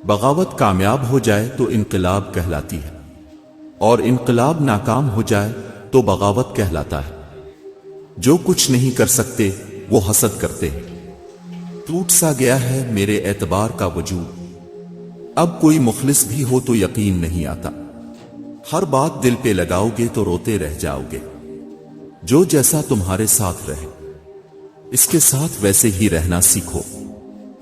بغاوت کامیاب ہو جائے تو انقلاب کہلاتی ہے، اور انقلاب ناکام ہو جائے تو بغاوت کہلاتا ہے۔ جو کچھ نہیں کر سکتے وہ حسد کرتے ہیں۔ ٹوٹ سا گیا ہے میرے اعتبار کا وجود، اب کوئی مخلص بھی ہو تو یقین نہیں آتا۔ ہر بات دل پہ لگاؤ گے تو روتے رہ جاؤ گے۔ جو جیسا تمہارے ساتھ رہے اس کے ساتھ ویسے ہی رہنا سیکھو۔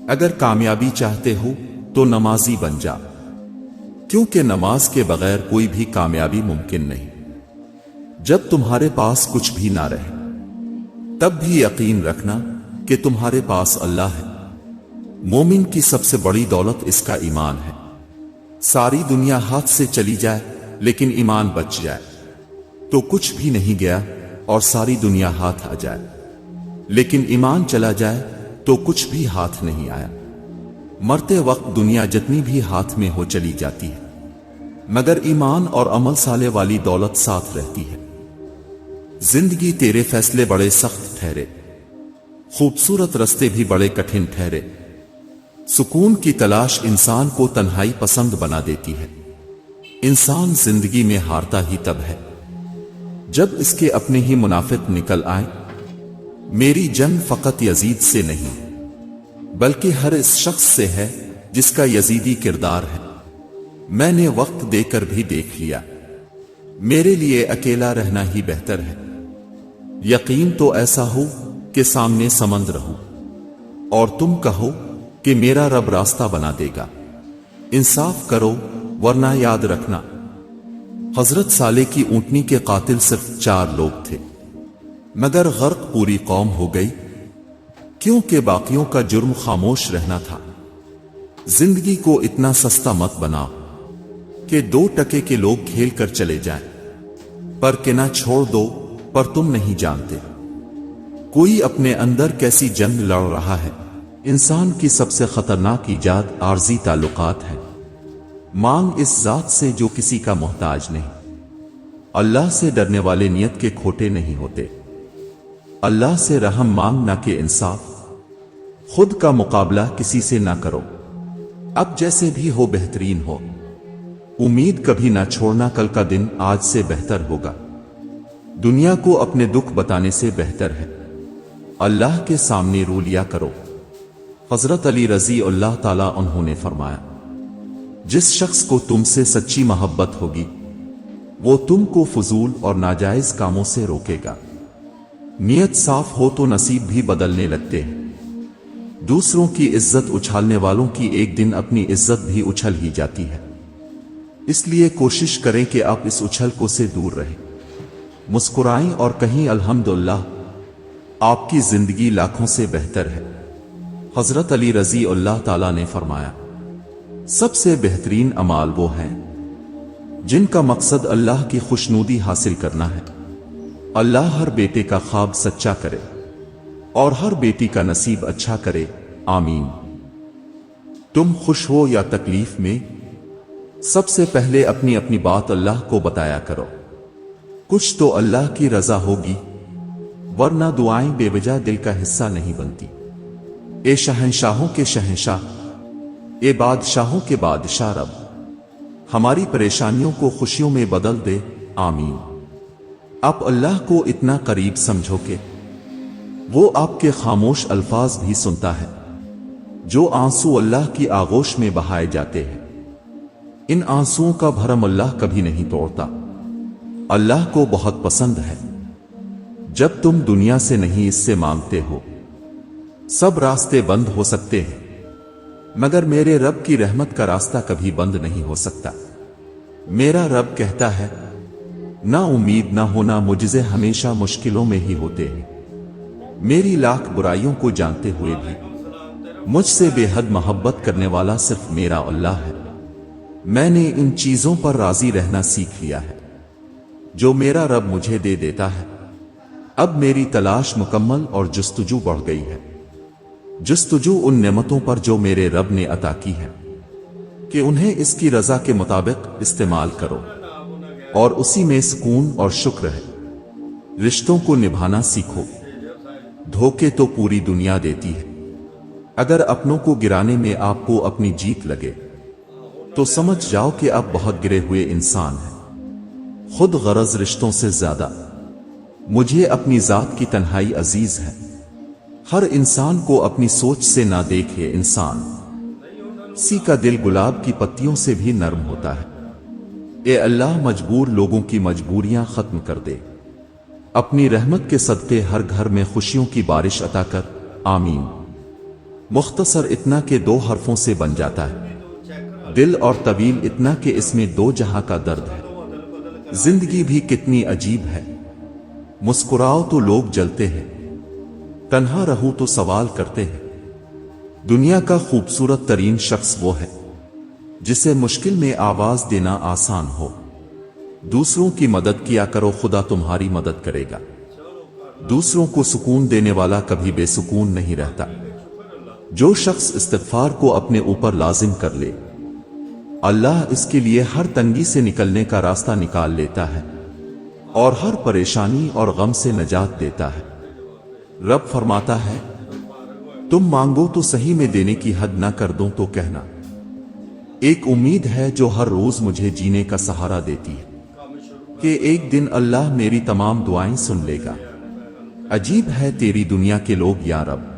اگر کامیابی چاہتے ہو تو نمازی بن جا، کیونکہ نماز کے بغیر کوئی بھی کامیابی ممکن نہیں۔ جب تمہارے پاس کچھ بھی نہ رہے تب بھی یقین رکھنا کہ تمہارے پاس اللہ ہے۔ مومن کی سب سے بڑی دولت اس کا ایمان ہے۔ ساری دنیا ہاتھ سے چلی جائے لیکن ایمان بچ جائے تو کچھ بھی نہیں گیا، اور ساری دنیا ہاتھ آ جائے لیکن ایمان چلا جائے تو کچھ بھی ہاتھ نہیں آیا۔ مرتے وقت دنیا جتنی بھی ہاتھ میں ہو چلی جاتی ہے، مگر ایمان اور عمل صالح والی دولت ساتھ رہتی ہے۔ زندگی تیرے فیصلے بڑے سخت ٹھہرے، خوبصورت رستے بھی بڑے کٹھن ٹھہرے۔ سکون کی تلاش انسان کو تنہائی پسند بنا دیتی ہے۔ انسان زندگی میں ہارتا ہی تب ہے جب اس کے اپنے ہی منافق نکل آئیں۔ میری جنگ فقط یزید سے نہیں بلکہ ہر اس شخص سے ہے جس کا یزیدی کردار ہے۔ میں نے وقت دے کر بھی دیکھ لیا، میرے لیے اکیلا رہنا ہی بہتر ہے۔ یقین تو ایسا ہو کہ سامنے سمندر ہو اور تم کہو کہ میرا رب راستہ بنا دے گا۔ انصاف کرو ورنہ یاد رکھنا، حضرت صالح کی اونٹنی کے قاتل صرف 4 لوگ تھے، مگر غرق پوری قوم ہو گئی کیونکہ باقیوں کا جرم خاموش رہنا تھا۔ زندگی کو اتنا سستا مت بناؤ کہ 2 ٹکے کے لوگ کھیل کر چلے جائیں، پر کہ نہ چھوڑ دو پر تم نہیں جانتے کوئی اپنے اندر کیسی جنگ لڑ رہا ہے۔ انسان کی سب سے خطرناک ایجاد عارضی تعلقات ہے۔ مانگ اس ذات سے جو کسی کا محتاج نہیں۔ اللہ سے ڈرنے والے نیت کے کھوٹے نہیں ہوتے۔ اللہ سے رحم مانگنا کہ انصاف، خود کا مقابلہ کسی سے نہ کرو، اب جیسے بھی ہو بہترین ہو۔ امید کبھی نہ چھوڑنا، کل کا دن آج سے بہتر ہوگا۔ دنیا کو اپنے دکھ بتانے سے بہتر ہے اللہ کے سامنے رو لیا کرو۔ حضرت علی رضی اللہ تعالیٰ عنہ نے فرمایا، جس شخص کو تم سے سچی محبت ہوگی وہ تم کو فضول اور ناجائز کاموں سے روکے گا۔ نیت صاف ہو تو نصیب بھی بدلنے لگتے ہیں۔ دوسروں کی عزت اچھالنے والوں کی ایک دن اپنی عزت بھی اچھل ہی جاتی ہے۔ اس لیے کوشش کریں کہ آپ اس اچھل کو سے دور رہیں، مسکرائیں اور کہیں الحمدللہ، آپ کی زندگی لاکھوں سے بہتر ہے۔ حضرت علی رضی اللہ تعالیٰ نے فرمایا، سب سے بہترین اعمال وہ ہیں جن کا مقصد اللہ کی خوشنودی حاصل کرنا ہے۔ اللہ ہر بیٹے کا خواب سچا کرے اور ہر بیٹی کا نصیب اچھا کرے، آمین۔ تم خوش ہو یا تکلیف میں، سب سے پہلے اپنی اپنی بات اللہ کو بتایا کرو، کچھ تو اللہ کی رضا ہوگی، ورنہ دعائیں بے وجہ دل کا حصہ نہیں بنتی۔ اے شہنشاہوں کے شہنشاہ، اے بادشاہوں کے بادشاہ رب، ہماری پریشانیوں کو خوشیوں میں بدل دے، آمین۔ آپ اللہ کو اتنا قریب سمجھو کہ وہ آپ کے خاموش الفاظ بھی سنتا ہے۔ جو آنسو اللہ کی آغوش میں بہائے جاتے ہیں، ان آنسوؤں کا بھرم اللہ کبھی نہیں توڑتا۔ اللہ کو بہت پسند ہے جب تم دنیا سے نہیں اس سے مانگتے ہو۔ سب راستے بند ہو سکتے ہیں مگر میرے رب کی رحمت کا راستہ کبھی بند نہیں ہو سکتا۔ میرا رب کہتا ہے، نا امید نہ ہونا، معجزے ہمیشہ مشکلوں میں ہی ہوتے ہیں۔ میری لاکھ برائیوں کو جانتے ہوئے بھی مجھ سے بے حد محبت کرنے والا صرف میرا اللہ ہے۔ میں نے ان چیزوں پر راضی رہنا سیکھ لیا ہے جو میرا رب مجھے دے دیتا ہے۔ اب میری تلاش مکمل اور جستجو بڑھ گئی ہے، جستجو ان نعمتوں پر جو میرے رب نے عطا کی ہے، کہ انہیں اس کی رضا کے مطابق استعمال کرو اور اسی میں سکون اور شکر ہے۔ رشتوں کو نبھانا سیکھو، دھوکے تو پوری دنیا دیتی ہے۔ اگر اپنوں کو گرانے میں آپ کو اپنی جیت لگے تو سمجھ جاؤ کہ اب بہت گرے ہوئے انسان ہیں، خود غرض رشتوں سے زیادہ مجھے اپنی ذات کی تنہائی عزیز ہے۔ ہر انسان کو اپنی سوچ سے نہ دیکھے انسان، کسی کا دل گلاب کی پتیوں سے بھی نرم ہوتا ہے۔ اے اللہ مجبور لوگوں کی مجبوریاں ختم کر دے، اپنی رحمت کے صدقے ہر گھر میں خوشیوں کی بارش عطا کر، آمین۔ مختصر اتنا کہ 2 حرفوں سے بن جاتا ہے دل، اور طویل اتنا کہ اس میں 2 جہاں کا درد ہے۔ زندگی بھی کتنی عجیب ہے، مسکراؤ تو لوگ جلتے ہیں، تنہا رہو تو سوال کرتے ہیں۔ دنیا کا خوبصورت ترین شخص وہ ہے جسے مشکل میں آواز دینا آسان ہو۔ دوسروں کی مدد کیا کرو، خدا تمہاری مدد کرے گا۔ دوسروں کو سکون دینے والا کبھی بے سکون نہیں رہتا۔ جو شخص استغفار کو اپنے اوپر لازم کر لے، اللہ اس کے لیے ہر تنگی سے نکلنے کا راستہ نکال لیتا ہے اور ہر پریشانی اور غم سے نجات دیتا ہے۔ رب فرماتا ہے، تم مانگو تو صحیح، میں دینے کی حد نہ کر دوں تو کہنا۔ ایک امید ہے جو ہر روز مجھے جینے کا سہارا دیتی ہے کہ ایک دن اللہ میری تمام دعائیں سن لے گا۔ عجیب ہے تیری دنیا کے لوگ یا رب،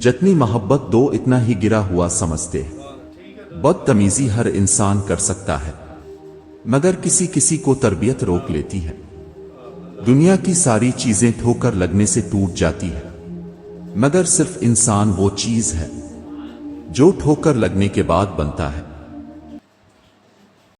جتنی محبت دو اتنا ہی گرا ہوا سمجھتے ہیں۔ بدتمیزی ہر انسان کر سکتا ہے، مگر کسی کسی کو تربیت روک لیتی ہے۔ دنیا کی ساری چیزیں ٹھوکر لگنے سے ٹوٹ جاتی ہے، مگر صرف انسان وہ چیز ہے جو ٹھوکر لگنے کے بعد بنتا ہے۔